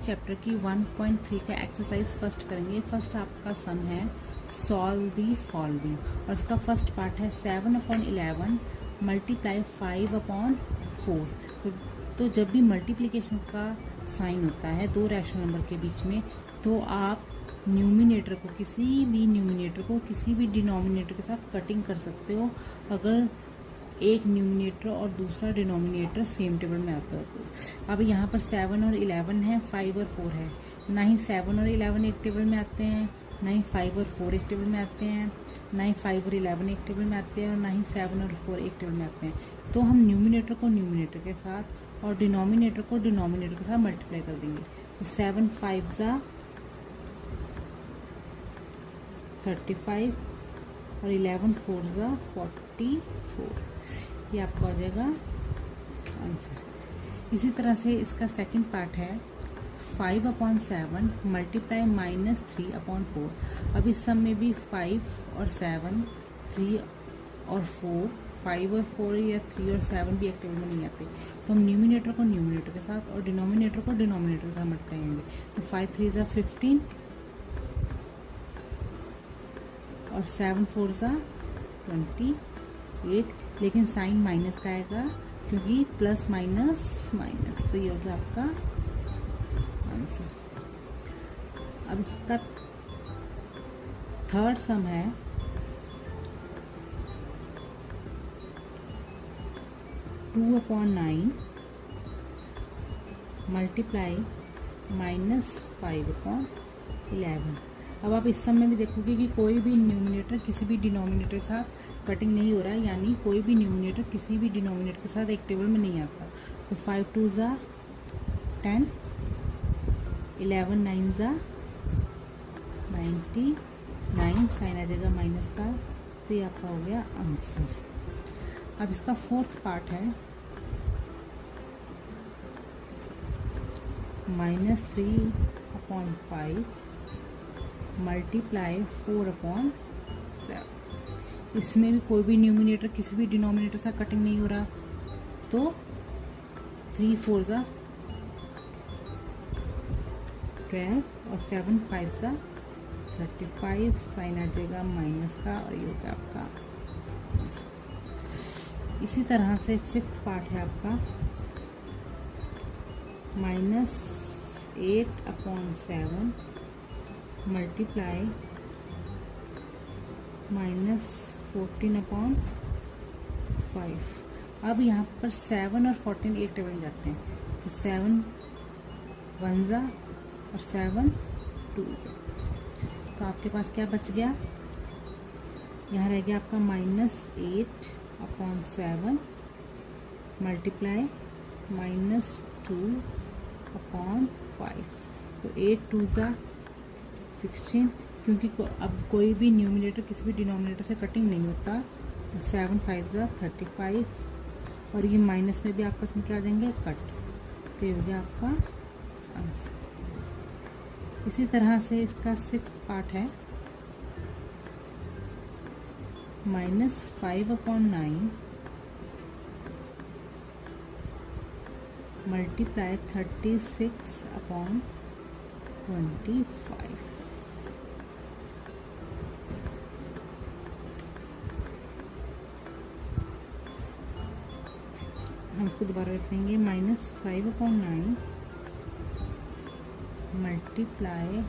Chapter की 1.3 का exercise first करेंगे। फर्स्ट आपका सम है सॉल्व दी फॉलोइंग और इसका फर्स्ट पार्ट है 7/11 मल्टीप्लाई 5/4। तो जब भी मल्टीप्लिकेशन का साइन होता है दो रैशनल नंबर के बीच में, तो आप न्यूमिनेटर को किसी भी डिनोमिनेटर के साथ कटिंग कर सकते हो अगर एक न्यूमिनेटर और दूसरा डिनोमिनेटर सेम टेबल में आता है। तो अब यहाँ पर 7 और 11 है, 5 और 4 है। ना ही 7 और 11 एक टेबल में आते हैं, ना ही 5 और 4 एक टेबल में आते हैं, ना ही 5 और 11 एक टेबल में आते हैं, और ना ही 7 और 4 एक टेबल में आते हैं। तो हम न्यूमिनेटर को न्यूमिनेटर के साथ और डिनोमिनेटर को डिनोमिनेटर के साथ मल्टीप्लाई कर देंगे। तो 7 5 ज़ा 35 और 11 4 ज़ा 44। ये आपका हो जाएगा आंसर। इसी तरह से इसका सेकंड पार्ट है 5/7 मल्टीप्लाई -3/4। अब इस सम में भी 5 और 7, 3 और 4, 5 और 4 या 3 और 7 भी एक टेबल में नहीं आते। तो हम न्यूमिनेटर को न्यूमिनेटर के साथ और डिनोमिनेटर को डिनोमिनेटर के साथ मल्टीप्लाई करेंगे। तो 5 3 ज़ा 15 और 7 4 ज़ा 28, लेकिन साइन माइनस का आएगा क्योंकि प्लस माइनस माइनस, तो ये हो गया आपका आंसर। अब इसका थर्ड सम है 2/9 मल्टीप्लाई -5/11। अब आप इस सम में भी देखोगे कि कोई भी न्यूमिनेटर किसी भी डिनोमिनेटर के साथ कटिंग नहीं हो रहा है, यानी कोई भी न्यूमिनेटर किसी भी डिनोमिनेटर के साथ एक टेबल में नहीं आता। तो 5 2 ज़ा 10, 11 9 ज़ा 99, साइन आ जाएगा माइनस का, तो ये आपका हो गया आंसर। अब इसका फोर्थ पार्ट है -3/5 मल्टीप्लाई 4/7। इसमें भी कोई भी न्यूमिनेटर किसी भी डिनोमिनेटर से कटिंग नहीं हो रहा, तो 3 4 ज़ा 12 और 7 5 ज़ा 35, साइन आ जाएगा माइनस का, और ये होगा आपका। इसी तरह से फिफ्थ पार्ट है आपका -8/7 मल्टीप्लाई -14/5। अब यहाँ पर 7 और 14 एक टेबल में जाते हैं, तो 7 1 ज़ा और 7 2 ज़ा। तो आपके पास क्या बच गया, यहाँ रह गया आपका -8/7 मल्टीप्लाई -2/5। तो 8 2 ज़ा 16, क्योंकि अब कोई भी न्यूमिनेटर किसी भी डिनोमिनेटर से कटिंग नहीं होता। 7 5 ज़ा 35, और ये माइनस में भी आपस में क्या आ जाएंगे, कट। तो ये हो गया आपका आंसर। इसी तरह से इसका सिक्स्थ पार्ट है -5/9 मल्टीप्लाई 36/25। हम इसको दोबारा लिखेंगे -5/9 मल्टीप्लाई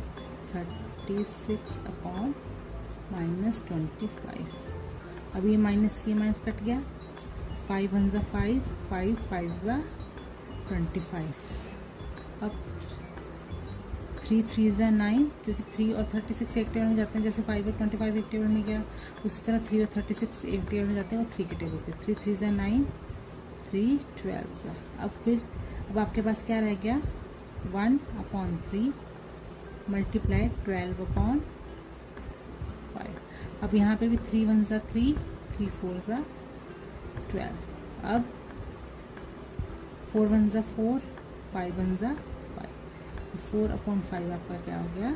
36/25। अब ये माइनस कट गया। 5 1 ज़ा 5, 5 5 ज़ा 25। अब 3 3 ज़ा 9, क्योंकि 3 और 36 एक टेबल में जाते हैं, जैसे 5 और 25 एक टेबल में गया, उसी तरह 3 और 36 एक टेबल में जाते हैं, वो 3 के टेबल पे। 3 3 ज़ा 9, 3 12 ज़ा। अब आपके पास क्या रह गया, 1/3 मल्टीप्लाई 12/5। अब यहाँ पे भी 3 1 ज़ा 3, 3 4 ज़ा 12। अब 4 1 ज़ा 4, 5 1 ज़ा 5। तो 4/5 आपका क्या हो गया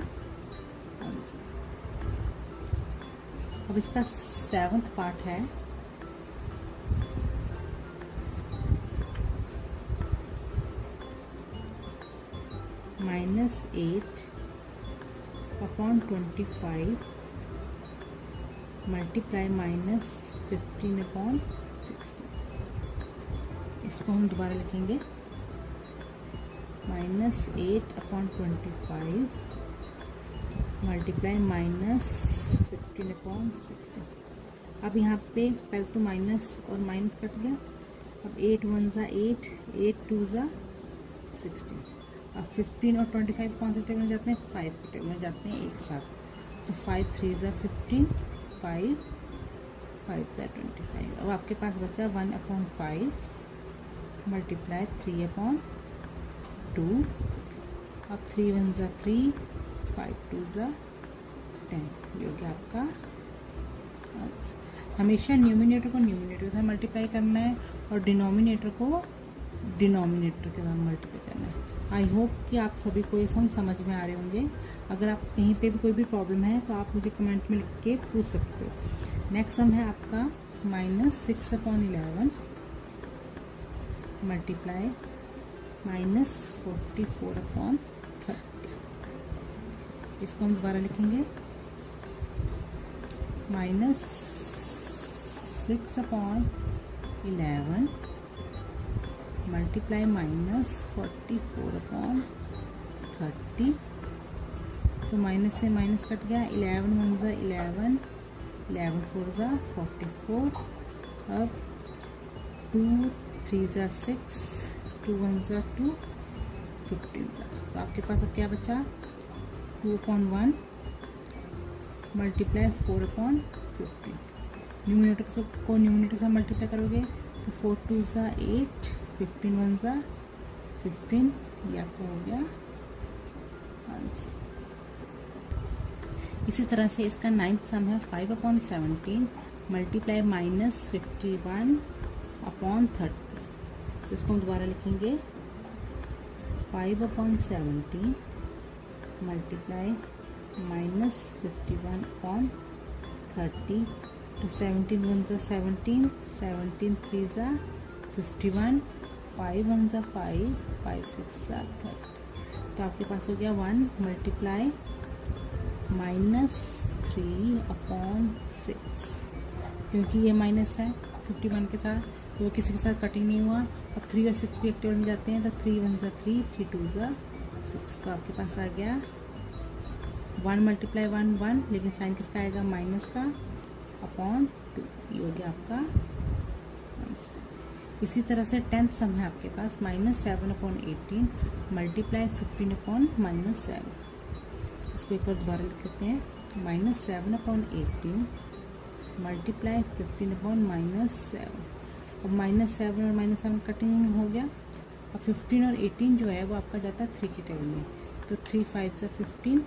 आंसर। अब इसका सेवंथ पार्ट है -8 अपॉन 25 मल्टीप्लाई -15 अपॉन 16। इसको हम दोबारा लिखेंगे -8 अपॉन 25 मल्टीप्लाई -15 अपॉन 16। अब यहाँ पे पहले तो माइनस और माइनस कट गया। अब 8 1 ज़ा 8, 8 2 ज़ा 16। अब 15 और 25 कौन से टेबल में जाते हैं? 5 के टेबल में जाते हैं एक साथ। तो 5 3 ज़ा 15, 5 5 ज़ा 25। अब आपके पास बचा 1 अपॉन 5 मल्टीप्लाई 3 अपॉन 2। अब 3 1 ज़ा 3, 5 2 ज़ा 10। ये हो गया आपका आंसर। हमेशा न्यूमिनेटर को न्यूमिनेटर से मल्टीप्लाई करना है और डिनोमिनेटर को डिनोमिनेटर के साथ मल्टीप्लाई करना है। आई होप कि आप सभी को ये समझ में आ रहे होंगे। अगर आप कहीं पे भी कोई भी प्रॉब्लम है तो आप मुझे कमेंट में लिख के पूछ सकते हो। नेक्स्ट सम है आपका -6 अपॉन 11 मल्टीप्लाई -44 अपॉन 30। इसको हम दोबारा लिखेंगे -6 अपॉन 11 मल्टीप्लाई -44 अपॉन 30। तो माइनस से माइनस कट गया। 11 1 ज़ा 11, 11 4 ज़ा 44। अब 2 3 ज़ा 6, 2 1 ज़ा 2, 15 ज़ा। तो आपके पास अब क्या बचा? 2 अपॉन 1 मल्टीप्लाई 4 अपॉन 15। न्यूमिनेटर को न्यूमिनेटर से मल्टीप्लाई करोगे तो 4 2 ज़ा 8, 15 1 ज़ा 15। ये आपका हो गया आंसर। इसी तरह से इसका 9th सम है 5 अपॉन 17 मल्टीप्लाई -51 अपॉन 30। तो इसको हम दोबारा लिखेंगे 5 अपॉन 17 मल्टीप्लाई -51 अपॉन 30। तो 17 1 ज़ा 17, 17 3 ज़ा 51, 5 1 ज़ा 5, 5 6 ज़ा 30। तो आपके पास हो गया 1 मल्टीप्लाई -3 अपॉन 6। क्योंकि ये माइनस है 51 के साथ तो वो किसी के साथ कटिंग नहीं हुआ। अब 3 और 6 भी एक्टिव में जाते हैं तो 3 1 ज़ा 3, 3 2 ज़ा 6। तो आपके पास आ गया 1 मल्टीप्लाई 1 1, लेकिन साइन किसका आएगा? माइनस का, अपॉन 2। ये हो गया आपका आंसर। इसी तरह से 10th सम है आपके पास -7 अपॉन 18 मल्टीप्लाई 15 अपॉन -7। इसको एक बार दोबारा लिख लेते हैं -7 अपॉन 18 मल्टीप्लाई 15 अपॉन -7। अब -7 और -7 कटिंग हो गया। अब 15 और 18 जो है वो आपका जाता है 3 के टेबल में। तो 3 5 ज़ा 15,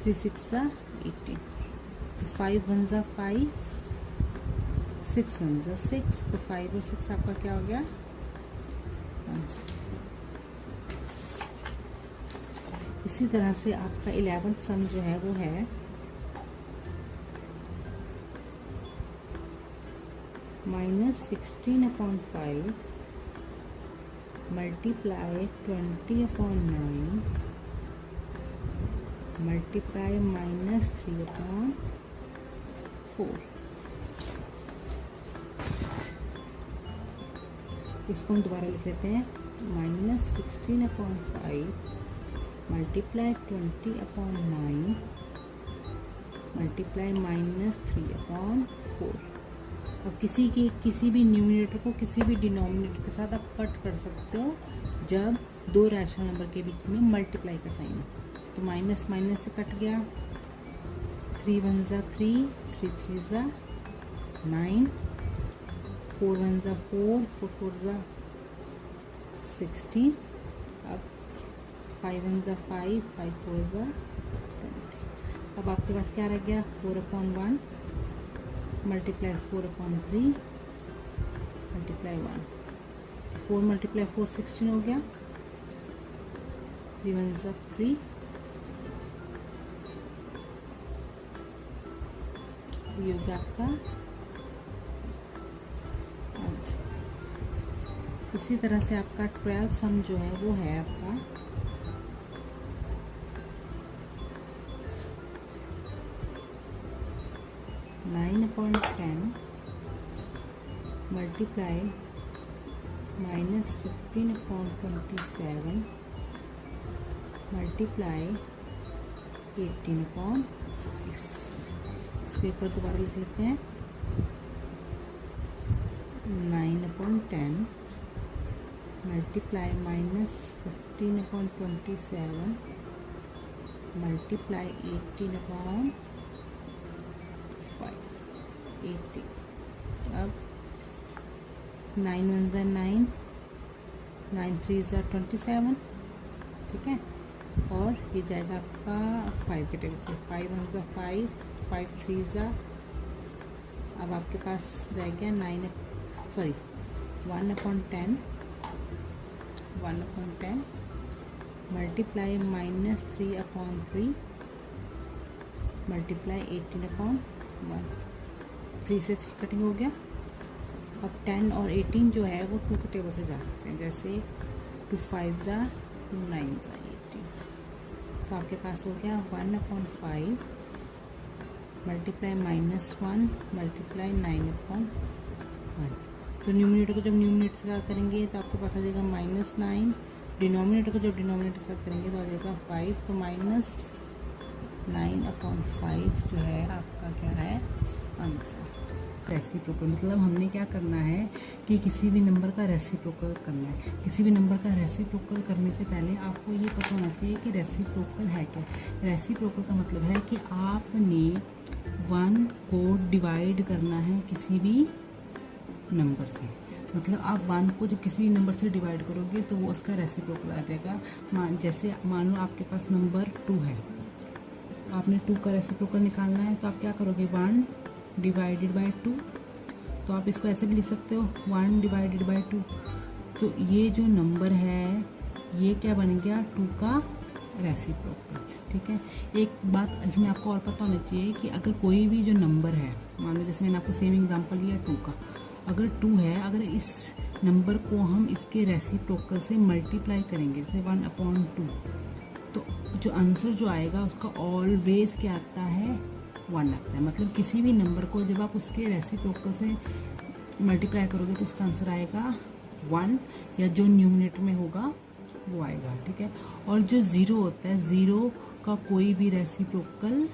3 6 ज़ा 18। तो 5 1 ज़ा 5, 6 1 ज़ा 6। तो 5 और 6 आपका क्या हो गया आंसर। इसी तरह से आपका 11th सम जो है वो है -16 upon 5 multiply 20 upon 9 multiply -3 upon 4। इसको हम दोबारा लिख लेते हैं -16 upon 5 multiply 20 upon 9 multiply -3 upon 4। अब किसी भी न्यूमिनेटर को किसी भी डिनोमिनेटर के साथ आप कट कर सकते हो जब दो रैशनल नंबर के बीच में मल्टीप्लाई का साइन हो। तो माइनस माइनस से कट गया। 3 1 ज़ा 3, 3 3 ज़ा 9, 4 1 ज़ा 4, 4 4 ज़ा 16। अब 5 1 ज़ा 5, 5 4 ज़ा 20। अब आपके पास क्या रह गया? 4 upon 1 multiply 4 upon 3 multiply 1। 4 multiply 4 16 हो गया। 3 1 ज़ा 3। ये हो गया आपका आंसर। इसी तरह से आपका 12th सम जो है वो है आपका 9/10 मल्टीप्लाई -15/27 मल्टीप्लाई 18/5। इसको एक बार दोबारा लिख लेते हैं। 9/10 मल्टीप्लाई -15/27 मल्टीप्लाई 18/5 80। अब 9 1 ज़ा 9, 9 3 ज़ा 27, ठीक है। और ये जाएगा आपका 5 के टेबल से। 5 1 ज़ा 5, 5 3 ज़ा, अब आपके पास रह गया 1/10 मल्टीप्लाई -3/3 मल्टीप्लाई 18/1। 3 से 3 कटिंग हो गया। अब 10 और 18 जो है वो 2 के टेबल से जा सकते हैं, जैसे 2 5 ज़ा 2 9 ज़ा 18। तो आपके पास हो गया 1/5 मल्टीप्लाई -1 मल्टीप्लाई 9/1। तो न्यूमिनेटर को जब न्यूमिनेटर से क्या करेंगे तो आपके पास आ जाएगा -9, डिनोमिनेटर को जब डिनोमिनेटर के साथ करेंगे तो आ जाएगा 5। तो -9/5 जो है आपका क्या है आंसर। रेसिप्रोकल मतलब हमने क्या करना है कि किसी भी नंबर का रेसिप्रोकल करना है। किसी भी नंबर का रेसिप्रोकल करने से पहले आपको ये पता होना चाहिए कि रेसिप्रोकल है क्या। रेसिप्रोकल का मतलब है कि आपने 1 को डिवाइड करना है किसी भी नंबर से। मतलब आप 1 को जब किसी भी नंबर से डिवाइड करोगे तो वो उसका रेसिप्रोकल आ जाएगा। जैसे मान लो आपके पास नंबर 2 है, आपने 2 का रेसिप्रोकल निकालना है, तो आप क्या करोगे 1 डिवाइडेड बाय 2। तो आप इसको ऐसे भी लिख सकते हो 1 डिवाइडेड बाय 2। तो ये जो नंबर है ये क्या बन गया 2 का रेसिप्रोकल, ठीक है। एक बात इसमें आपको और पता होना चाहिए कि अगर कोई भी जो नंबर है, मान लो जैसे मैंने आपको सेम एग्जांपल लिया 2 का, अगर 2 है, अगर इस नंबर को हम इसके रेसिप्रोकल से मल्टीप्लाई करेंगे जैसे 1/2, तो जो आंसर जो आएगा उसका ऑलवेज क्या आता है 1 आता है। मतलब किसी भी नंबर को जब आप उसके रेसिप्रोकल से मल्टीप्लाई करोगे तो उसका आंसर आएगा 1, या जो न्यूमिनेटर में होगा वो आएगा, ठीक है। और जो 0 होता है, 0 का कोई भी रेसिप्रोकल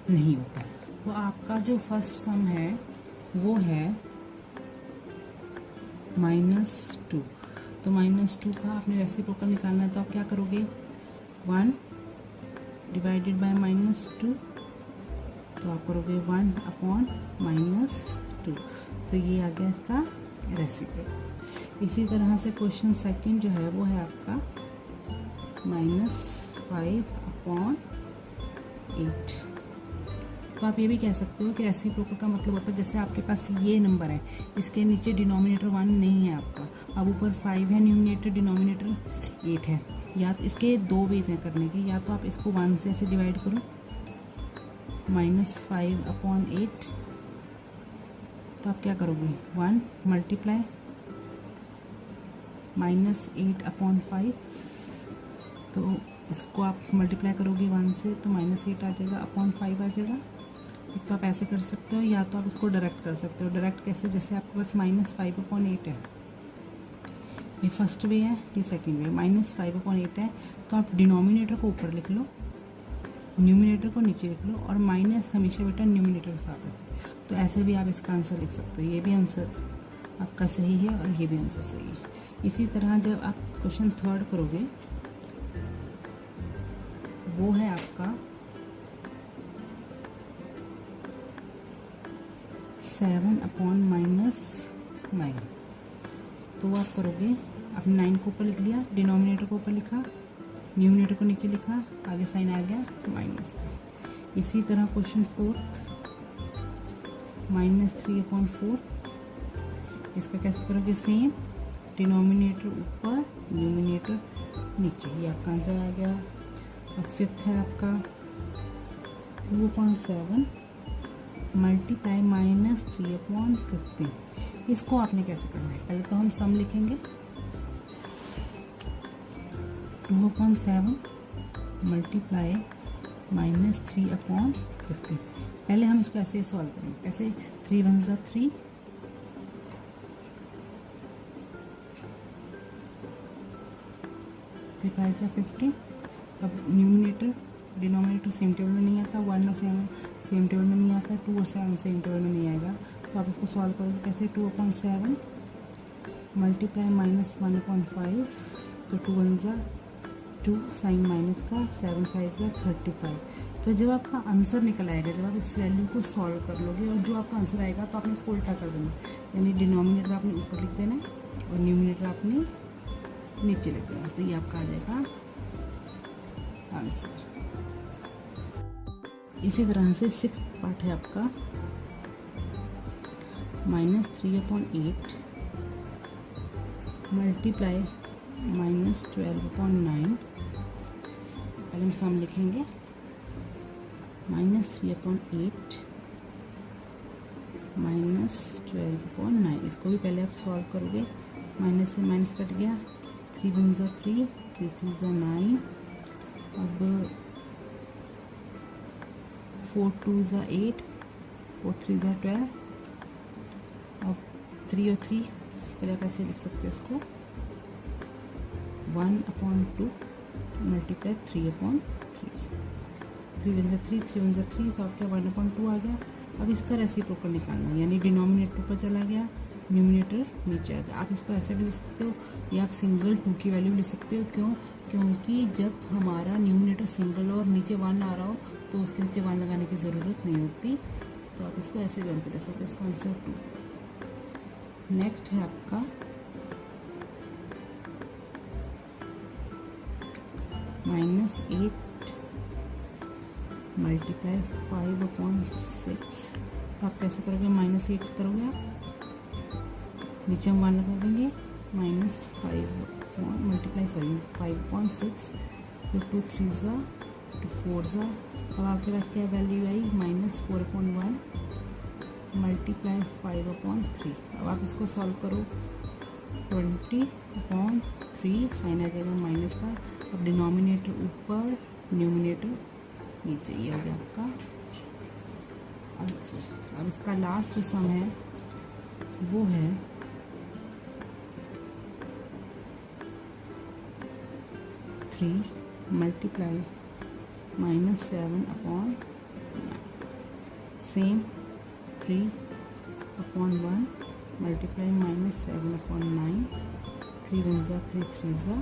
नहीं होता। तो आपका जो फर्स्ट सम है वो है -2। तो -2 का आपने रेसिप्रोकल निकालना है, तो आप क्या करोगे 1 डिवाइडेड बाय -2, तो आप करोगे 1/-2। तो ये आ गया इसका रेसिप्रोकल। इसी तरह से क्वेश्चन सेकंड जो है वो है आपका -5/8। तो आप ये भी कह सकते हो कि रेसिप्रोकल का मतलब होता है जैसे आपके पास ये नंबर है, इसके नीचे डिनोमिनेटर 1 नहीं है आपका, अब ऊपर 5 है न्यूमिनेटर, डिनोमिनेटर 8 है। या तो इसके 2 वेज हैं करने के, या तो आप इसको 1 से ऐसे डिवाइड करो -5/8। तो आप क्या करोगे 1 मल्टीप्लाई -8/5। तो इसको आप मल्टीप्लाई करोगे 1 से तो -8 आ जाएगा, (5) आ जाएगा। एक तो आप ऐसे कर सकते हो, या तो आप इसको डायरेक्ट कर सकते हो। डायरेक्ट कैसे, जैसे आपके पास -5/8 है, ये फर्स्ट वे है, ये सेकंड वे। -5/8 है तो आप डिनोमिनेटर को ऊपर लिख लो, न्यूमिनेटर को नीचे लिख लो, और माइनस हमेशा बेटा न्यूमिनेटर के साथ है। तो ऐसे भी आप इसका आंसर लिख सकते हो। ये भी आंसर आपका सही है और ये भी आंसर सही है। इसी तरह जब आप क्वेश्चन थर्ड करोगे वो है आपका 7/-9। तो आप करोगे, आपने 9 को ऊपर लिख लिया, डिनोमिनेटर को ऊपर लिखा, न्यूमिनेटर को नीचे लिखा, आगे साइन आ गया माइनस का। इसी तरह क्वेश्चन फोर्थ -3/4। इसका कैसे करोगे सेम, डिनोमिनेटर ऊपर न्यूमिनेटर नीचे, ये आपका आंसर आ गया। अब फिफ्थ है आपका 2.7 मल्टीप्लाई -3/15। इसको आपने कैसे करना है, पहले तो हम सम लिखेंगे 2/7 मल्टीप्लाई -3/15। पहले हम इसको ऐसे सॉल्व करेंगे, कैसे 3 1 ज़ा 3, 3 5 ज़ा 50। अब न्यूमिनेटर डिनोमिनेटर सेम टेबल में नहीं आता, 1 और 7 सेम टेबल में नहीं आता, 2 और 7 सेम टेबल में नहीं आएगा। तो आप इसको सॉल्व करोगे कैसे, 2/7 मल्टीप्लाई -1/5, तो 2 1 ज़ा 2 साइन माइनस का, 7 5 ज़ा 35। तो जब आपका आंसर निकल आएगा, जब आप इस वैल्यू को सॉल्व कर लोगे और जो आपका आंसर आएगा तो आपने इसको उल्टा कर देना, यानी डिनोमिनेटर आपने ऊपर लिख देना है और न्यूमिनेटर आपने नीचे लिख देना। तो ये आपका आ जाएगा आंसर। इसी तरह से 6th पार्ट है आपका -3/8 मल्टीप्लाई -12/9। पहले हम सम लिखेंगे, -3/8 -12/9। इसको भी पहले आप सॉल्व करोगे, माइनस से माइनस कट गया, 3 1 ज़ा 3, 3 3 ज़ा 9। अब 4 2 ज़ा 8, 4 3 ज़ा 12। अब 3 और 3 पहले आप ऐसे लिख सकते हैं इसको, 1/2 मल्टीप्लाई 3/3, 3 1 ज़ा 3, 3 1 ज़ा 3, तो आपका 1/2 आ गया। अब इसका रेसिप्रोकल निकालना है, यानी डिनोमिनेटर ऊपर चला गया, न्यूमिनेटर नीचे आ गया। आप इसको ऐसे भी लिख सकते हो या आप सिंगल 2 की वैल्यू लिख सकते हो। क्यों? क्योंकि जब हमारा न्यूमिनेटर सिंगल हो और नीचे 1 आ रहा हो तो उसके नीचे 1 लगाने की ज़रूरत नहीं होती। तो आप इसको ऐसे भी आंसर ले सकते हो, इसका आंसर 2। नेक्स्ट है आपका -8 मल्टीप्लाई 5/6। तो आप कैसे करोगे, -8 करोगे आप, नीचे हम 1 लगा देंगे, -5/6, तो 2 3 ज़ा 2 4 ज़ा। अब आपके पास क्या वैल्यू आई, -4/1 मल्टीप्लाई 5/3। अब आप इसको सॉल्व करो, 20/3 साइन आ जाएगा माइनस का। अब डिनोमिनेटर ऊपर, न्यूमिनेटर नीचे, ये हो गया आपका आंसर। अब इसका लास्ट जो सम है वो है मल्टीप्लाई -7/9, सेम 3/1 मल्टीप्लाई -7/9, 3 1 ज़ा 3 3 ज़ा,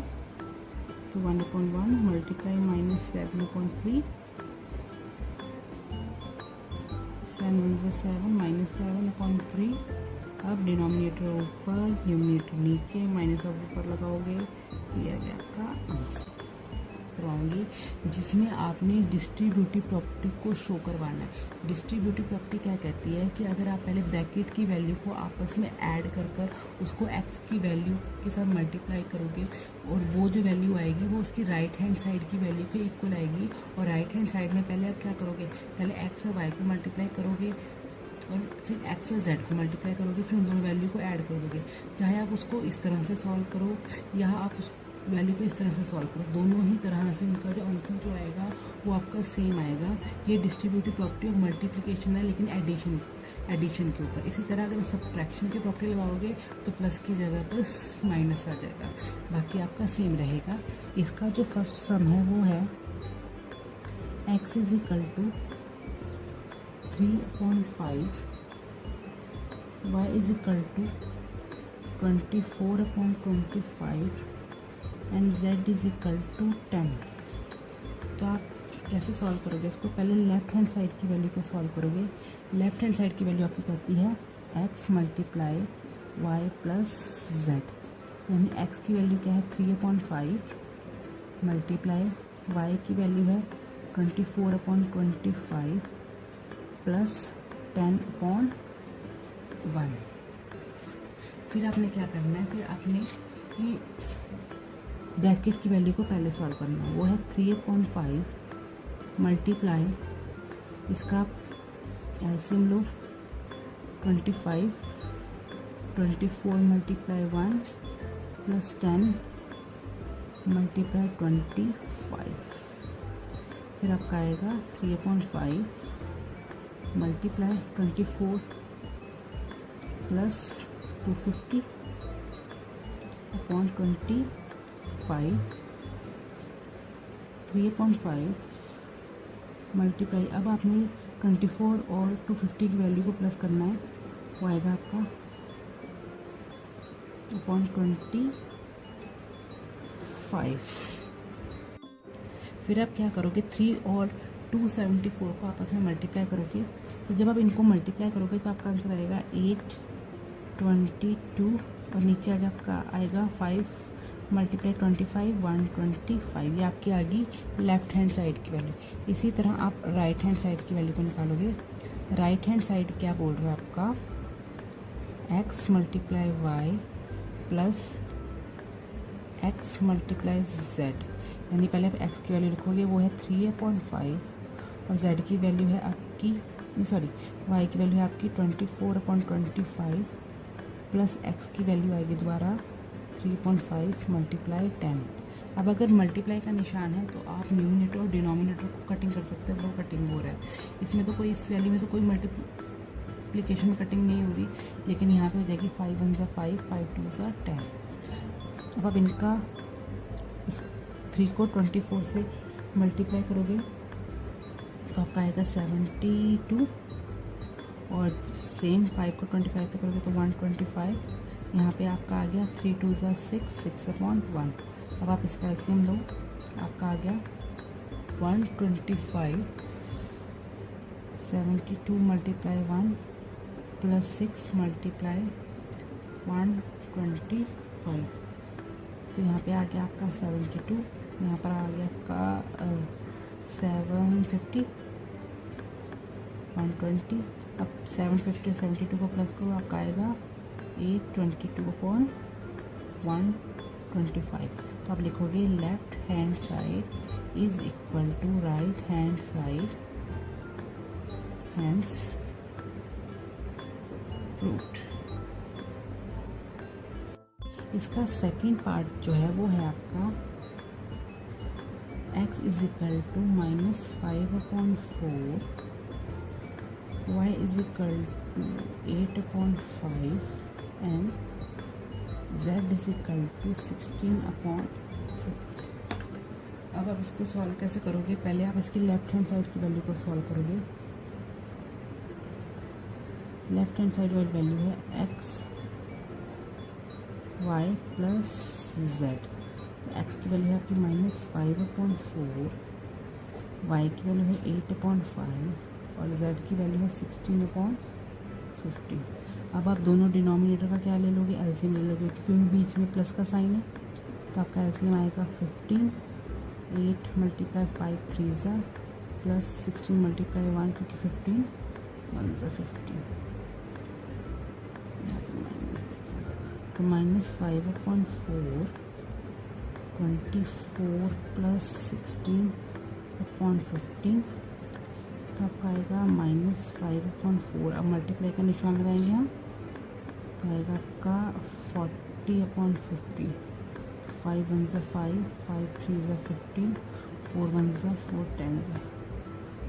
तो 1/1 मल्टीप्लाई -7/3, 7 1 ज़ा 7 -7/3। अब डिनोमिनेटर ऊपर, न्यूमिनेटर नीचे, माइनस ऑफ ऊपर लगाओगे तो ये आ गया आपका आंसर। करवाऊंगी जिसमें आपने डिस्ट्रीब्यूटिव प्रॉपर्टी को शो करवाना है। डिस्ट्रीब्यूटिव प्रॉपर्टी क्या कहती है कि अगर आप पहले ब्रैकेट की वैल्यू को आपस में ऐड कर उसको एक्स की वैल्यू के साथ मल्टीप्लाई करोगे और वो जो वैल्यू आएगी वो उसकी राइट हैंड साइड की वैल्यू के इक्वल आएगी। और राइट हैंड साइड में पहले आप क्या करोगे, पहले एक्स और वाई को मल्टीप्लाई करोगे और फिर एक्स और जेड को मल्टीप्लाई करोगे, फिर उन दोनों वैल्यू को ऐड कर दोगे। चाहे आप उसको इस तरह से सॉल्व करो या आप उस वैल्यू को इस तरह से सॉल्व करो, दोनों ही तरह से उनका जो आंसर जो आएगा वो आपका सेम आएगा। ये डिस्ट्रीब्यूटिव प्रॉपर्टी ऑफ मल्टीप्लिकेशन है, लेकिन एडिशन के ऊपर। इसी तरह अगर सब्ट्रैक्शन की प्रॉपर्टी लगाओगे तो प्लस की जगह पर माइनस आ जाएगा, बाकी आपका सेम रहेगा। इसका जो फर्स्ट सम है वो है x = 3/5, y = 24/25 एंड z = 10। तो आप कैसे सॉल्व करोगे इसको, पहले लेफ्ट हैंड साइड की वैल्यू को सॉल्व करोगे। लेफ्ट हैंड साइड की वैल्यू आपकी कहती है x multiply y plus z, यानी x की वैल्यू क्या है 3/5 मल्टीप्लाई y की वैल्यू है 24/25 प्लस 10/1। फिर आपने क्या करना है, फिर आपने ये ब्रैकेट की वैल्यू को पहले सॉल्व करना है, वो है 3/5 मल्टीप्लाई, इसका एलसीएम लो 25, 24 मल्टीप्लाई 1 प्लस 10 मल्टीप्लाई 25। फिर आपका आएगा 3/5 मल्टीप्लाई 24 प्लस 250 अपॉन 25, 3/5 मल्टीप्लाई, अब आपने 24 और 250 की वैल्यू को प्लस करना है, वो आएगा आपका अपॉन 25। फिर आप क्या करोगे, 3 और 274 को आपस में मल्टीप्लाई करोगे, तो जब आप इनको मल्टीप्लाई करोगे तो आपका आंसर आएगा 822 और नीचे आज आपका आएगा 5 मल्टीप्लाई 25 125। ये आपकी आ गई लेफ्ट हैंड साइड की वैल्यू। इसी तरह आप राइट हैंड साइड की वैल्यू को निकालोगे। राइट हैंड साइड क्या बोल रहा है आपका, x multiply y plus x multiply z, यानी पहले आप x की वैल्यू लिखोगे, वो है 3/5 और z की वैल्यू है आपकी y की वैल्यू है आपकी 24/25 प्लस x की वैल्यू आएगी दोबारा 3.5 मल्टीप्लाई 10। अब अगर मल्टीप्लाई का निशान है तो आप न्यूमिनेटर और डिनोमिनेटर को कटिंग कर सकते हो, वो कटिंग हो रहा है। इसमें तो कोई, इस वैल्यू में तो कोई मल्टीप्लिकेशन में कटिंग नहीं हो रही, लेकिन यहाँ पे हो जाएगी 5 1 5 5 2 10। अब आप इनका इस 3 को 24 से मल्टीप्लाई करोगे तो आपका आएगा 72 और सेम 5 को 25 से करोगे तो 125। यहाँ पे आपका आ गया 3 2 6 6/1। अब आप इसका एलसीएम लो, आपका आ गया 125। 72 मल्टीप्लाई 1 प्लस 6 मल्टीप्लाई 125, तो यहाँ पे आ गया आपका 72, यहाँ पर आ गया आपका 750 120। अब 750 72 को प्लस करो, आपका आएगा 822/125। तो आप लिखोगे left hand side is equal to right hand side, hence proved. इसका सेकेंड पार्ट जो है वो है आपका x is equal to -5/4, y is equal to 8/5 and z is equal to 16/50। अब आप इसको सॉल्व कैसे करोगे, पहले आप इसकी लेफ्ट हैंड साइड की वैल्यू को सॉल्व करोगे। लेफ्ट हैंड साइड वाली वैल्यू है x y प्लस z, तो x की वैल्यू है आपकी -5/4, y की वैल्यू है 8/5 और z की वैल्यू है 16/50। अब आप दोनों डिनोमिनेटर का क्या ले लोगे, एलसीएम ले लोगे, क्योंकि बीच में प्लस का साइन है, तो आपका एलसीएम आएगा 15। 8 मल्टीप्लाई 5 3 प्लस 16 मल्टीप्लाई 1 क्योंकि 15 1 15, तो -5/4 24 प्लस 16/15, तो आपका आएगा -5/4। अब मल्टीप्लाई का निशान लगाएंगे हम, तो आएगा आपका 40/50। 5 1 5 5 3 15 4 1 4 10,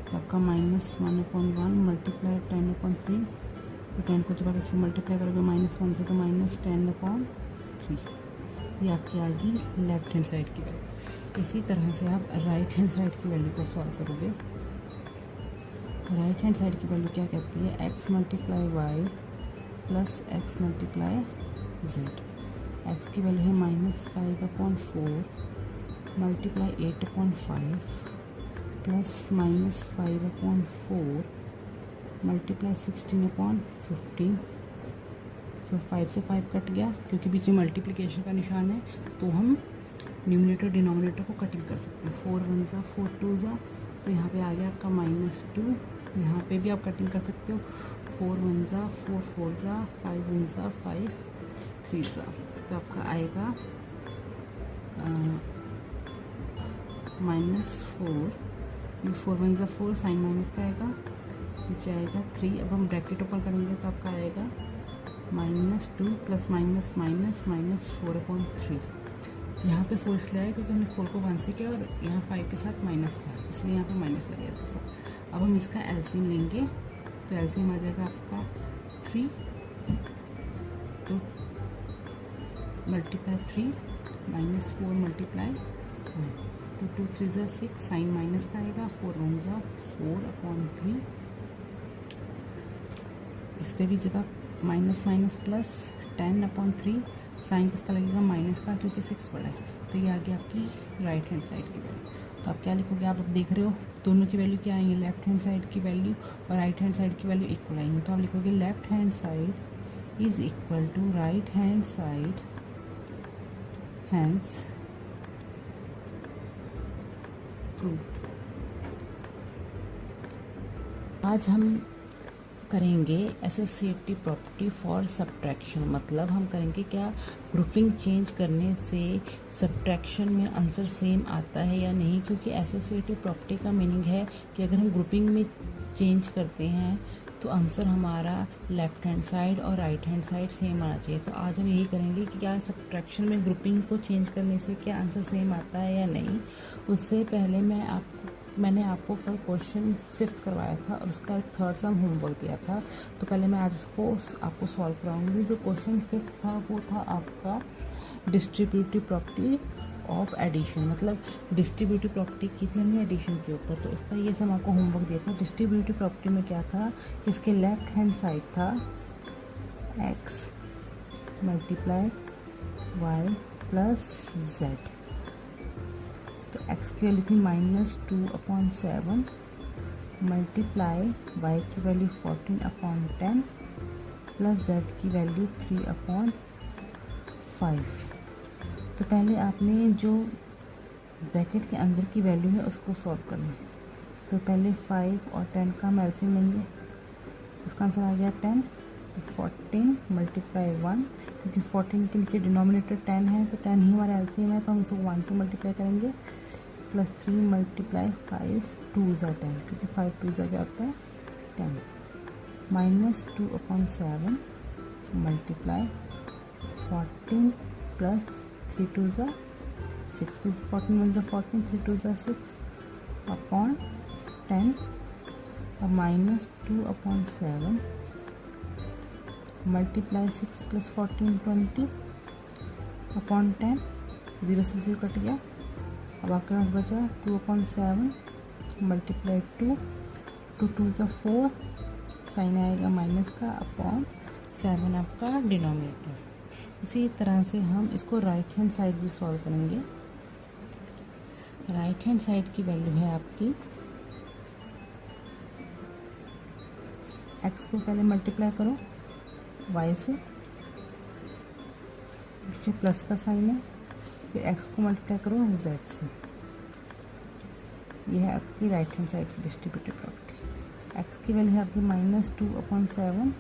तो आपका -1/1 मल्टीप्लाई 10/3, तो 10 को जब आप इससे मल्टीप्लाई करोगे -1 से तो -10/3। ये आपकी आ गई लेफ्ट हैंड साइड की वैल्यू। इसी तरह से आप राइट हैंड साइड की वैल्यू को सॉल्व करोगे। राइट हैंड साइड की वैल्यू क्या कहती है, x multiply y plus x multiply z। x की वैल्यू है -5/4 मल्टीप्लाई 8/5 प्लस -5/4 मल्टीप्लाई 16/15। फिर 5 से 5 कट गया, क्योंकि बीच में मल्टीप्लिकेशन का निशान है, तो हम न्यूमिनेटर डिनोमिनेटर को कटिंग कर सकते हैं। 4 1 4 2, तो यहाँ पे आ गया आपका -2। यहाँ पे भी आप कटिंग कर सकते हो, 4 1 4 4 5 1 5 3, तो आपका आएगा -4। 4 1 4, साइन माइनस का आएगा, नीचे आएगा 3। अब हम ब्रैकेट ओपन करेंगे तो आपका आएगा -2 प्लस माइनस माइनस -4/3। यहाँ पे 4 इसलिए आया क्योंकि हमने 4 को 1 से किया और यहाँ 5 के साथ माइनस था, इसलिए यहाँ पे माइनस लगा इसके साथ। अब हम इसका एलसीएम लेंगे, तो एलसीएम आ जाएगा आपका 3, तो मल्टीप्लाई 3 माइनस 4 मल्टीप्लाई 2 2 3 ज़ा 6, साइन माइनस का आएगा, 4 1 ज़ा 4/3। इस पर भी जब आप माइनस माइनस प्लस 10/3, साइन किसका लगेगा माइनस का, क्योंकि 6 बड़ा है, तो ये आ गया आपकी राइट हैंड साइड की वैल्यू। तो आप क्या लिखोगे, आप देख रहे हो दोनों की वैल्यू क्या आएंगे, लेफ्ट हैंड साइड की वैल्यू और राइट हैंड साइड की वैल्यू इक्वल आएंगे। तो आप लिखोगे left hand side is equal to right hand side, hence proved. आज हम करेंगे एसोसिएटिव प्रॉपर्टी फॉर सब्ट्रैक्शन, मतलब हम करेंगे क्या, ग्रुपिंग चेंज करने से सब्ट्रैक्शन में आंसर सेम आता है या नहीं, क्योंकि एसोसिएटिव प्रॉपर्टी का मीनिंग है कि अगर हम ग्रुपिंग में चेंज करते हैं तो आंसर हमारा लेफ्ट हैंड साइड और राइट हैंड साइड सेम आना चाहिए। तो आज हम यही करेंगे कि क्या सब्ट्रैक्शन में ग्रुपिंग को चेंज करने से क्या आंसर सेम आता है या नहीं। उससे पहले मैंने आपको कल क्वेश्चन 5th करवाया था और उसका 3rd सम होमवर्क दिया था, तो पहले मैं आज उसको आपको सॉल्व कराऊंगी। जो क्वेश्चन 5th था वो था आपका डिस्ट्रीब्यूटिव प्रॉपर्टी ऑफ एडिशन, मतलब डिस्ट्रीब्यूटिव प्रॉपर्टी की थी हमने एडिशन के ऊपर, तो उसका ये सम आपको होमवर्क दिया था। डिस्ट्रीब्यूटिव प्रॉपर्टी में क्या था, इसके लेफ्ट हैंड साइड था x multiply y plus z, तो x की वैल्यू थी -2/7 मल्टीप्लाई y की वैल्यू 14/10 प्लस z की वैल्यू 3/5। तो पहले आपने जो ब्रैकेट के अंदर की वैल्यू है उसको सॉल्व करना है। तो पहले 5 और 10 का हम एलसीएम लेंगे, उसका आंसर आ गया 10, तो 14 मल्टीप्लाई 1, क्योंकि 14 के नीचे डिनोमिनेटर 10 है तो 10 ही हमारा एलसीएम है, तो हम इसको 1 से मल्टीप्लाई करेंगे, प्लस 3 मल्टीप्लाई 5 2 ज़ा 10, क्योंकि 5 2 ज़ा क्या होता है 10, -2/7 मल्टीप्लाई 14 प्लस 3 2 ज़ा 6, क्योंकि 14 1 ज़ा 14, 3 2 ज़ा 6 अपॉन 10 और -2/7 मल्टीप्लाई 6 प्लस 14 20 अपॉन 10, 0 से 0 कट गया। अब आपके पास बचा 2/7 मल्टीप्लाई 2, 2 2 ज़ा 4, साइन आएगा माइनस का, अपॉन 7 आपका डिनोमिनेटर। इसी तरह से हम इसको राइट हैंड साइड भी सॉल्व करेंगे। राइट हैंड साइड की वैल्यू है आपकी, x को पहले मल्टीप्लाई करो y से, फिर प्लस का साइन है, फिर x को मल्टीप्लाई करो z से। यह है आपकी राइट हैंड साइड की डिस्ट्रीब्यूटिव प्रॉपर्टी। x की वैल्यू है आपकी -2/7,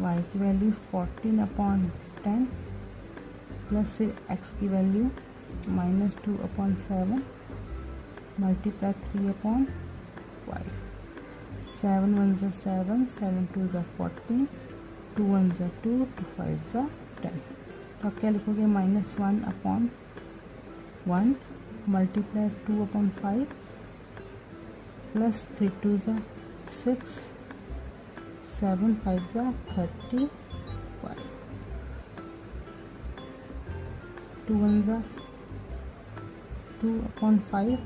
y की वैल्यू 14/10 प्लस फिर x की वैल्यू -2/7 मल्टीप्लाई 3/5, 7 1 ज़ा 7, 7 2 ज़ा 14, 2 1 ज़ा 2, 2 5 ज़ा 10। तो आप क्या लिखोगे, -1/1 मल्टीप्लाई 2/5 प्लस 3 2 ज़ा 6, 7 5 ज़ा 35, 2 1 ज़ा 2/5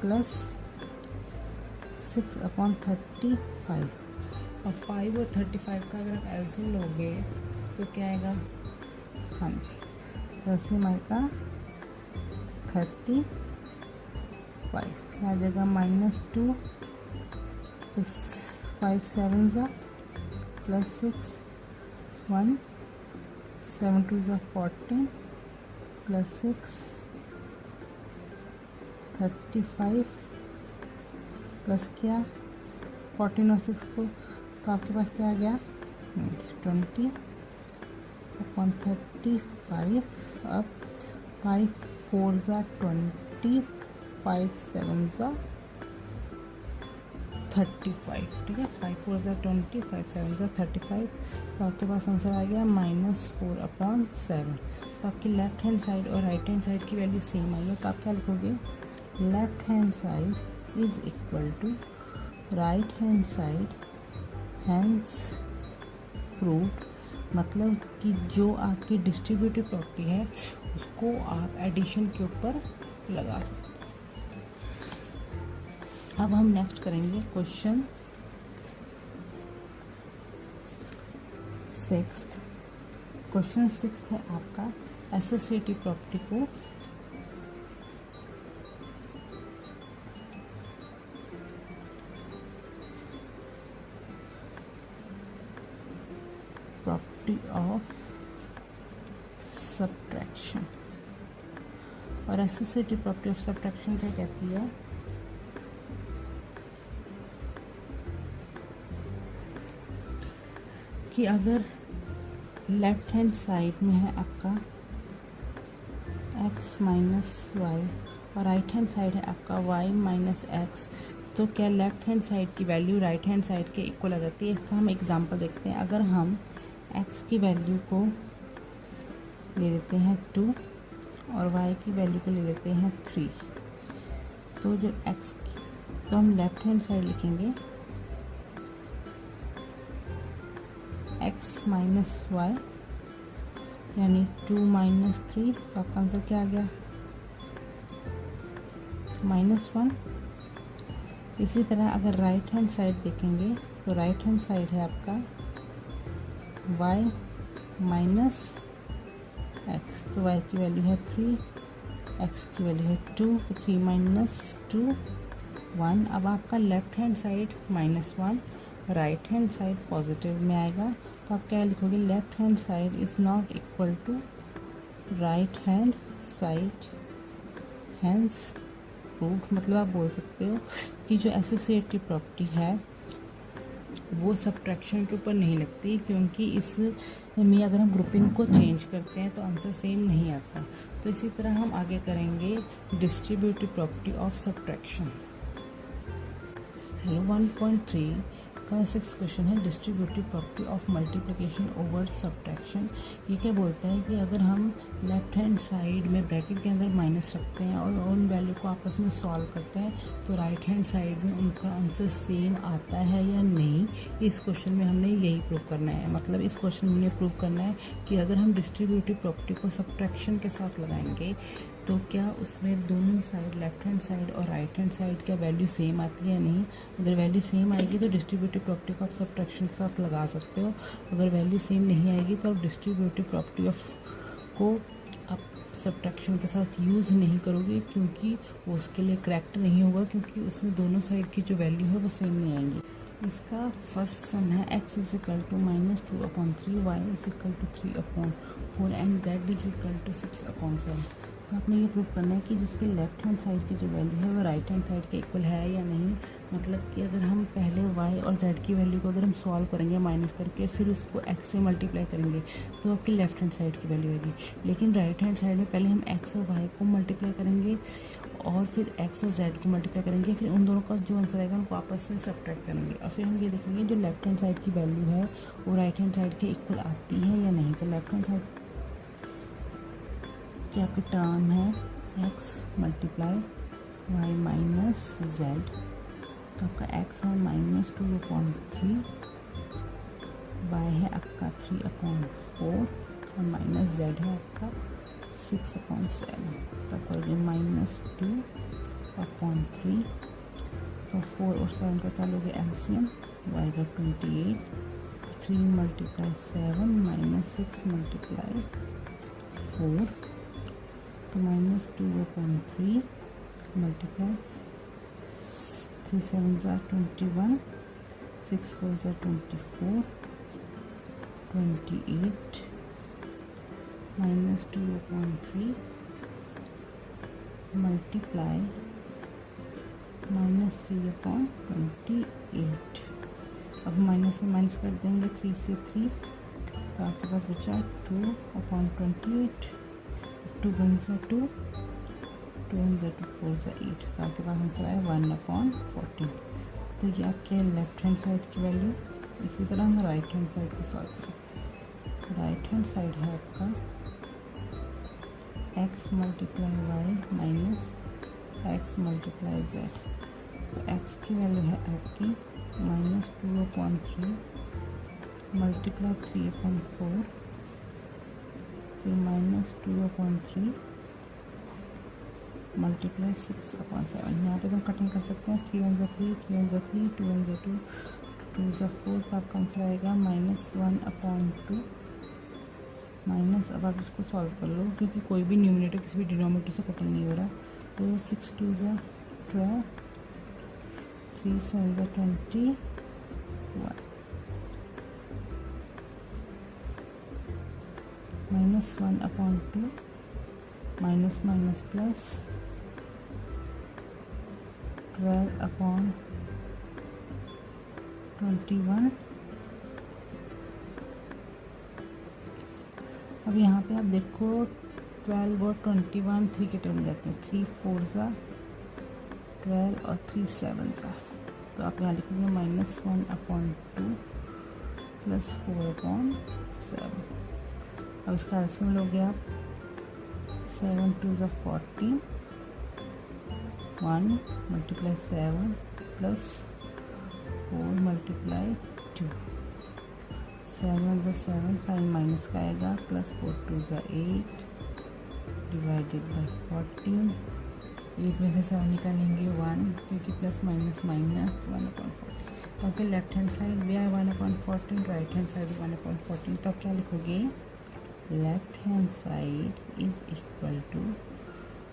प्लस 6/35, और 5 और 35 का अगर आप एलसीएम लोगे तो क्या आएगा, हाँ जी एलसीएम आएगा 35, आ जाएगा -2 प्लस 5 7 ज़ा प्लस 6 1, 7 2 ज़ा 14 प्लस 6 35 प्लस क्या 14 और 6 को, तो आपके पास क्या आ गया 20/35। अब 5 4 ज़ा 20, 5 7 ज़ा 35, ठीक है, 5 4 ज़ा 20, 5 7 ज़ा 35। तो आपके पास आंसर आ गया -4/7। तो आपकी लेफ्ट हैंड साइड और राइट हैंड साइड की वैल्यू सेम आई है, तो आप क्या लिखोगे, left hand side is equal to right hand side hence proved, मतलब कि जो आपकी डिस्ट्रीब्यूटिव प्रॉपर्टी है उसको आप एडिशन के ऊपर लगा सकते हैं। अब हम नेक्स्ट करेंगे क्वेश्चन 6। क्वेश्चन 6 है आपका एसोसिएटिव प्रॉपर्टी को प्रॉपर्टी ऑफ सब्ट्रैक्शन। और एसोसिएटिव प्रॉपर्टी ऑफ सब्ट्रैक्शन क्या कहती है कि अगर लेफ्ट हैंड साइड में है आपका x माइनस वाई और राइट हैंड साइड है आपका y माइनस एक्स, तो क्या लेफ्ट हैंड साइड की वैल्यू राइट हैंड साइड के इक्वल आ जाती है। इसका हम एग्जांपल देखते हैं। अगर हम x की वैल्यू को ले लेते हैं 2 और y की वैल्यू को ले लेते हैं 3, तो जो x की, तो हम लेफ्ट हैंड साइड लिखेंगे x माइनस वाई यानी 2 माइनस 3, तो आपका आंसर क्या आ गया -1। इसी तरह अगर राइट हैंड साइड देखेंगे तो राइट हैंड साइड है आपका y माइनस एक्स, तो y की वैल्यू है 3, x की वैल्यू है 2, तो 3 माइनस 2 1। अब आपका left hand side -1, right hand side positive में आएगा, तो आप क्या लिखोगे left hand side is not equal to right hand side, hence proof. मतलब आप बोल सकते हो कि जो एसोसिएटिव प्रॉपर्टी है वो सब्ट्रैक्शन के ऊपर नहीं लगती, क्योंकि इस में अगर हम ग्रुपिंग को चेंज करते हैं तो आंसर सेम नहीं आता। तो इसी तरह हम आगे करेंगे distributive property of subtraction. Hello 1.3 का 6 क्वेश्चन है distributive property of multiplication over subtraction. ये क्या बोलता है कि अगर हम लेफ्ट हैंड साइड में ब्रैकेट के अंदर माइनस रखते हैं और उन वैल्यू को आपस में सॉल्व करते हैं तो राइट हैंड साइड में उनका आंसर सेम आता है या नहीं। इस क्वेश्चन में हमने यही प्रूव करना है। मतलब इस क्वेश्चन में हमने प्रूव करना है कि अगर हम डिस्ट्रीब्यूटिव प्रॉपर्टी को सब्ट्रैक्शन के साथ लगाएंगे तो क्या उसमें दोनों साइड लेफ्ट हैंड साइड और राइट हैंड साइड का वैल्यू सेम आती है या नहीं। अगर वैल्यू सेम आएगी तो डिस्ट्रीब्यूटिव प्रॉपर्टी को आप सब्ट्रैक्शन के साथ लगा सकते हो। अगर वैल्यू सेम नहीं आएगी तो आप डिस्ट्रीब्यूटिव प्रॉपर्टी ऑफ को आप सब्ट्रैक्शन के साथ यूज़ नहीं करोगे, क्योंकि वो उसके लिए करेक्ट नहीं होगा, क्योंकि उसमें दोनों साइड की जो वैल्यू है वो सेम नहीं आएंगी। इसका फर्स्ट सम है x is equal to -2/3, y is equal to 3/4 and z is equal to 6/7। तो आपने ये प्रूव करना है कि जिसके लेफ्ट हैंड साइड की जो वैल्यू है वो राइट हैंड साइड के इक्वल है या नहीं। मतलब कि अगर हम पहले y और z की वैल्यू को अगर हम सॉल्व करेंगे माइनस करके फिर उसको x से मल्टीप्लाई करेंगे तो आपकी लेफ्ट हैंड साइड की वैल्यू आएगी। लेकिन राइट हैंड साइड में पहले हम x और y को मल्टीप्लाई करेंगे और फिर x और z को मल्टीप्लाई करेंगे, फिर उन दोनों का जो आंसर आएगा उनको आपस में सब्ट्रैक्ट करेंगे और फिर हम ये देखेंगे जो लेफ्ट हैंड साइड की वैल्यू है वो राइट हैंड साइड के इक्वल आती है या नहीं। तो लेफ्ट हैंड साइड की आपकी टर्म है x multiply y minus z, तो आपका x है -2/3, y है आपका 3/4 और माइनस z है आपका 6/7। तो आपका -2/3, तो 4 और 7 का क्या लोगे एलसीएम, y का 28, 3 × 7 -6 × 4, तो -2/3 मल्टीप्लाई 3 7 = 21, 6 4 = 24, 28 -2/3 मल्टीप्लाई -3/28। अब माइनस से माइनस कर देंगे 3 से 3, तो आपके पास बचा 2/28, 2 1 = 2, 2 1 = 2, 4 = 8, तो आपके पास आंसर आया 1/14। तो ये आपके लेफ्ट हैंड साइड की वैल्यू। इसी तरह हम राइट हैंड साइड को सॉल्व करें। राइट हैंड साइड है आपका x multiply y minus x multiply z, तो x की वैल्यू है आपकी माइनस 2/3 मल्टीप्लाई 3/4 फिर माइनस 2/3 मल्टीप्लाई 6/7। यहाँ पे तो कटिंग कर सकते हैं। 3 × 3, 3 × 3, 2 × 2, 2 × 4, तो आपका आंसर आएगा -1/2 माइनस। अब आप इसको सॉल्व कर लो क्योंकि कोई भी न्यूमरेटर किसी भी डिनोमिनेटर से कटिंग नहीं हो रहा। तो 6 2 × 12, 3 7 × 21 -1/2 माइनस माइनस प्लस 12/21। अब यहाँ पे आप देखो 12 और 21 3 के टर्म जाते हैं। 3 4 ज़ा 12 और 3 7 ज़ा, तो आप यहाँ लिखेंगे -1/2 प्लस 4/7। अब इसका एलसीएम लोगे आप 7 2 ज़ा 14, 1 मल्टीप्लाई 7 प्लस 4 मल्टीप्लाई 2, 7 ज़ा 7 साइन माइनस का आएगा, प्लस 4 2 ज़ा 8 डिवाइडेड बाई 14। 8 में से 7 निकालेंगे 1 क्योंकि plus minus minus 1/14। Okay, left hand side we are 1/14, right hand side 1/14। तो आप क्या लिखोगे? Left hand side is equal to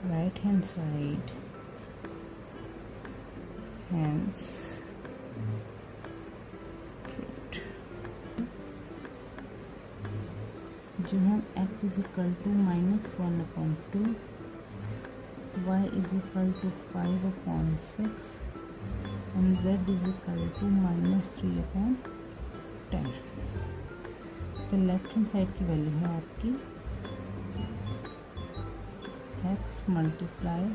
right hand side hence जो हम x is equal to -1/2, y is equal to 5/6 and z is equal to -3/10। तो left hand side की value है आपकी x multiply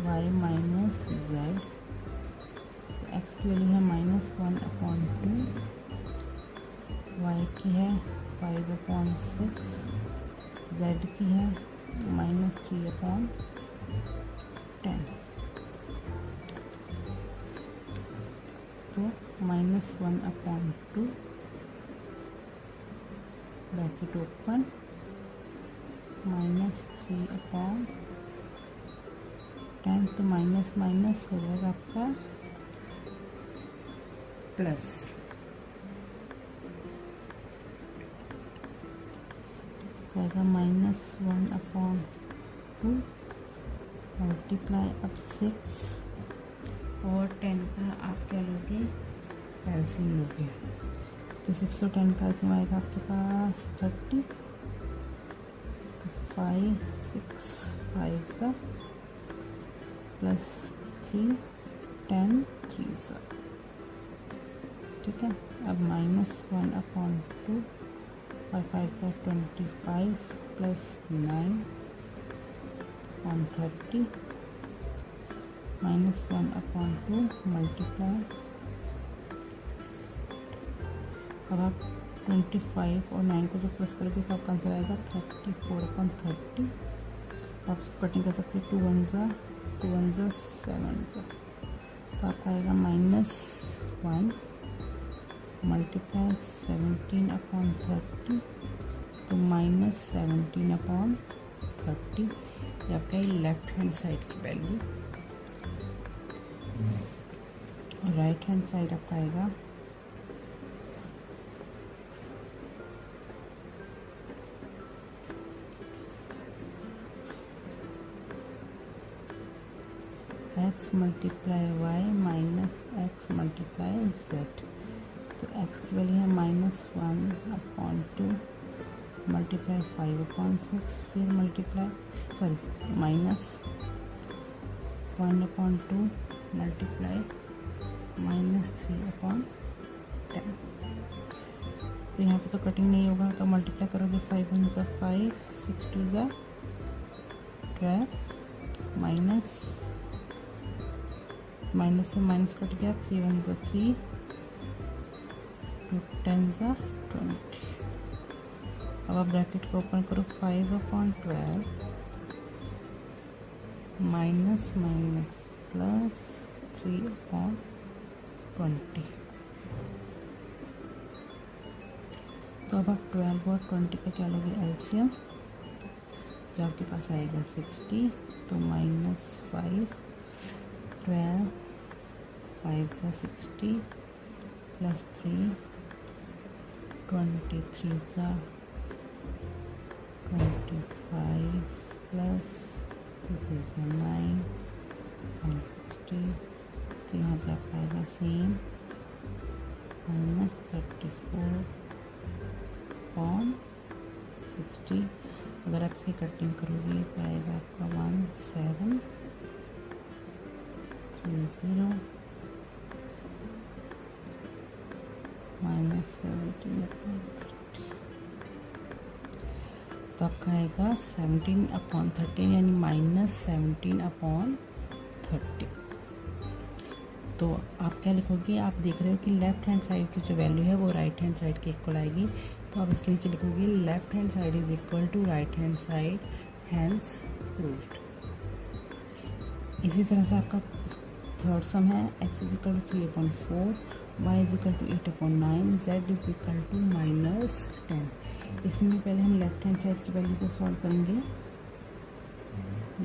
y minus z। x की value है -1/2, y की है 5/6, z की है -3/10। तो -1/2 ब्रैकेट ओपन -3/10, तो माइनस माइनस हो जाएगा आपका प्लस। जाएगा -1/2 मल्टीप्लाई अब 6 और 10 का आप क्या लोगे? एलसीएम लोगे। तो 6 और 10 का एलसीएम आएगा आपके पास 30। तो 5 6 5 सा प्लस 3 10 3 सा, ठीक है। अब -1/2 और 5 सा 25 प्लस 9/30 -1/2 मल्टीप्लाई। अब आप 25 और 9 को जो प्लस करोगे तो आपका आंसर आएगा 34/30। आप इसको कटिंग कर सकते हैं। 2 1 ज़ा 7 ज़ा, तो आपका आएगा -1 मल्टीप्लाई 17/30, तो -17/30। ये आपका लेफ्ट हैंड साइड की वैल्यू। और राइट हैंड साइड आपका आएगा x multiply y minus x multiply z। तो x की वैल्यू है -1/2 मल्टीप्लाई 5/6, फिर मल्टीप्लाई -1/2 मल्टीप्लाई -3/10। तो यहाँ पे तो कटिंग नहीं होगा, तो मल्टीप्लाई करोगे 5 1 ज़ा 5, 6 2 ज़ा 12, माइनस से माइनस कट गया, 3 1 ज़ा 3, 2 10 ज़ा 20। अब आप ब्रैकेट को ओपन करो, 5/12 माइनस माइनस प्लस 3/20। 20। तो अब आप 12 और 20 का क्या लोगे एलसीएम, जो आपके पास आएगा 60। तो -5, 12, 5 सा 60 प्लस 3, 23 सा 25 प्लस 3 सा 9 और 60। तो यहाँ पे आपका आएगा सेम -34/60। अगर आप इसे कटिंग करोगे तो आएगा आपका 1730 -17/30। तो आपका आएगा 17/13 यानी -17/30। तो आप क्या लिखोगे, आप देख रहे हो कि लेफ्ट हैंड साइड की जो वैल्यू है वो राइट हैंड साइड के इक्वल आएगी। तो आप इसके नीचे लिखोगे left hand side is equal to right hand side, hence proved. इसी तरह से आपका थर्ड सम है x is equal to 3/4, y is equal to 8/9, z is equal to -10। इसमें पहले हम लेफ्ट हैंड साइड की वैल्यू को सॉल्व करेंगे।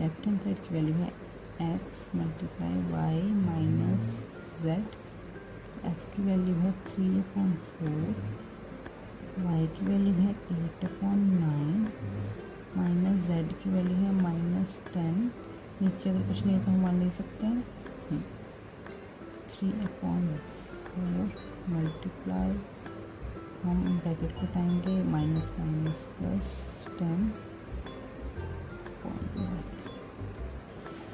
लेफ्ट हैंड साइड की वैल्यू है x multiply y minus z। x की वैल्यू है 3/4, y की वैल्यू है 8/9 माइनस z की वैल्यू है -10। नीचे अगर कुछ नहीं है तो हम मान ले सकते हैं 3/4 मल्टीप्लाई, हम ब्रैकेट को हटाएंगे माइनस प्लस 10।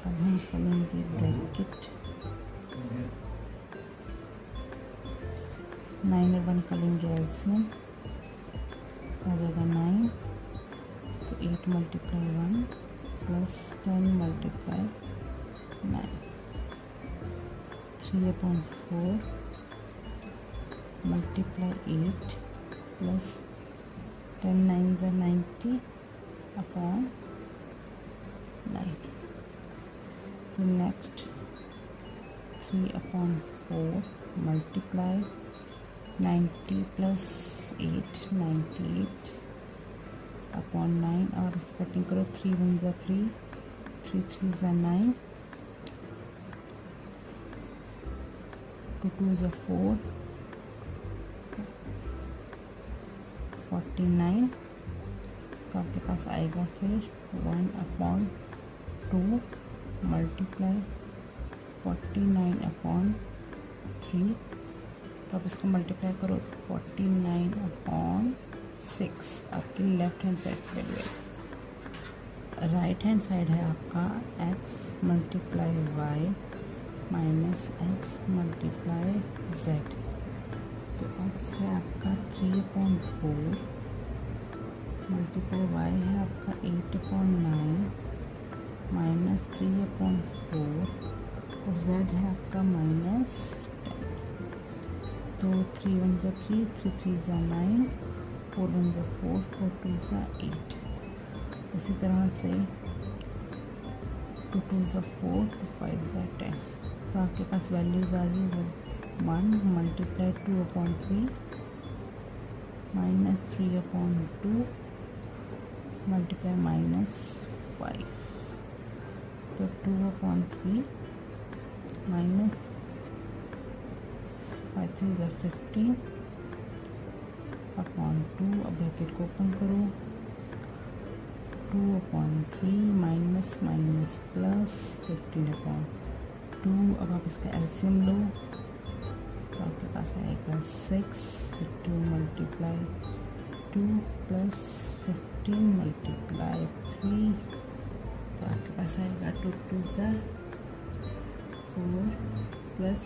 अब हम इसका लेंगे ब्रैकेट, 9 और 1 का लेंगे एलसीएम, आ जाएगा 9। तो 8 multiply 1 plus 10 multiply 9, 3/4 multiply 8 plus 10 9 ज़ा 90/9। फिर नेक्स्ट 3/4 मल्टीप्लाई 90 प्लस 8 98/9। और इसकी कटिंग करो, 3 1 ज़ा 3, 3 3 ज़ा 9, 2 2 ज़ा 4, 49। तो आपके पास आएगा फिर 1/2 मल्टीप्लाई 49/3। तो आप इसको मल्टीप्लाई करो 49/6 आपकी लेफ्ट हैंड साइड की वैल्यू है। राइट हैंड साइड है आपका x multiply y minus x multiply z। तो x है आपका 3/4 मल्टीप्लाई y है आपका 8/9 माइनस 3/4 और z है आपका -10। तो 3 1 ज़ा 3, 3 3 ज़ा 9, 4 1 ज़ा 4, 4 2 ज़ा 8। उसी तरह से 2 2 ज़ा 4, 2 5 ज़ा 10। तो आपके पास वैल्यूज़ आ गई वो 1 मल्टीप्लाई 2/3 माइनस 3/2 मल्टीप्लाई -5। तो 2/3 माइनस 5 3 ज़ा 15/2। अब ब्रैकेट को ओपन करो, 2/3 माइनस माइनस प्लस 15/2। अब आप इसका एलसीएम लो तो आपके पास आएगा 6, 2 मल्टीप्लाई 2 प्लस 15 मल्टीप्लाई 3। तो आपके पास आएगा 2 2 ज़ा 4 प्लस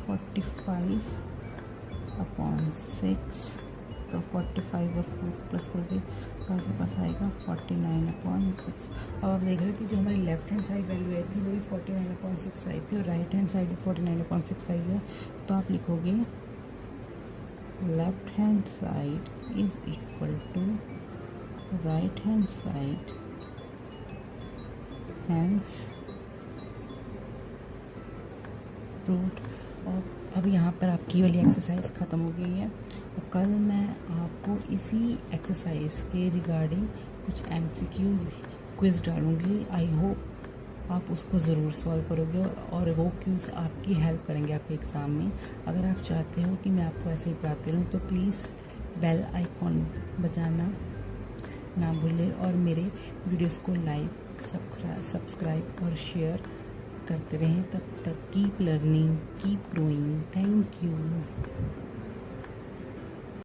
45/6। तो 45 और 4 प्लस करके तो आपके पास आएगा 49/6। अब आप देख रहे हो कि जो हमारी लेफ्ट हैंड साइड वैल्यू आई थी वही 49/6 आई थी और राइट हैंड साइड 49/6 आई है। तो आप लिखोगे left hand side is equal to right hand side, hence approved. और अब यहाँ पर आपकी वाली एक्सरसाइज ख़त्म हो गई है। अब कल मैं आपको इसी एक्सरसाइज के रिगार्डिंग कुछ MCQs क्विज़ डालूँगी। आई होप आप उसको ज़रूर सॉल्व करोगे और वो क्विज़ आपकी हेल्प करेंगे आपके एग्ज़ाम में। अगर आप चाहते हो कि मैं आपको ऐसे ही पढ़ाती रहूँ तो प्लीज़ बेल आइकॉन बजाना ना भूलें और मेरे वीडियोस को लाइक, सब्सक्राइब और शेयर करते रहें। तब तक keep learning, keep growing. Thank you.